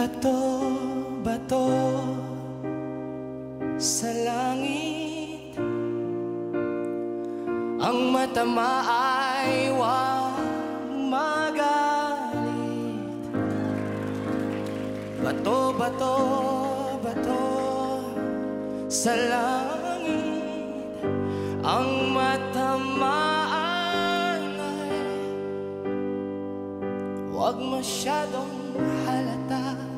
Bato-bato sa langit, ang matama ay huwag magalit. Bato-bato, bato sa langit, ang matamaan ay huwag masyadong halata.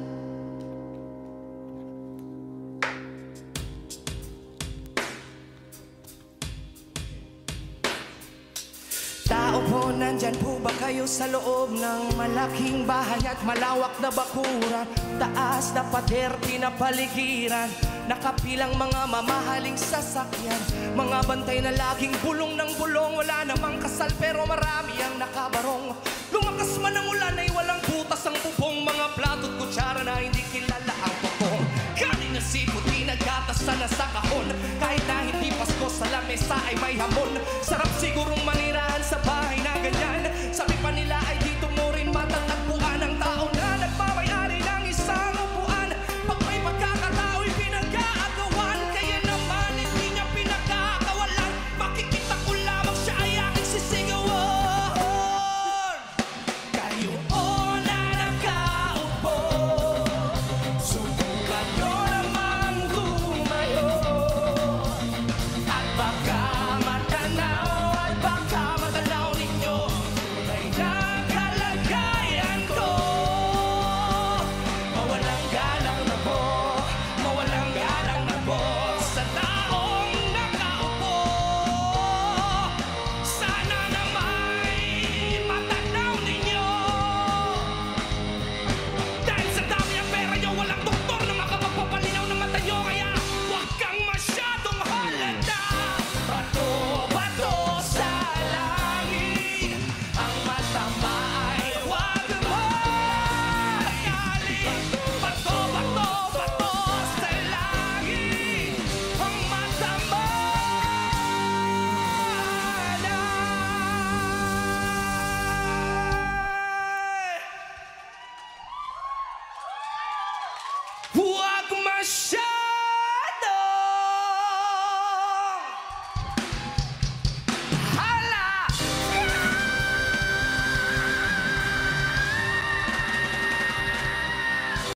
Tao po, nandyan po ba kayo sa loob ng malaking bahay at malawak na bakuran? Taas na pader, pinapaligiran, nakapilang mga mamahaling sasakyan, mga bantay na laging bulong ng bulong. Wala namang kasal pero marami ang nakabarong. Lumakas man ang ulan ay walang butas ang bubong, mga plato't kutsara na hindi kilala ang totoo. Kanin na sipot, di naggatas na nasa kahon, kahit na hindi Pasko sa lamesa ay may hamon. Sarap sigurong mga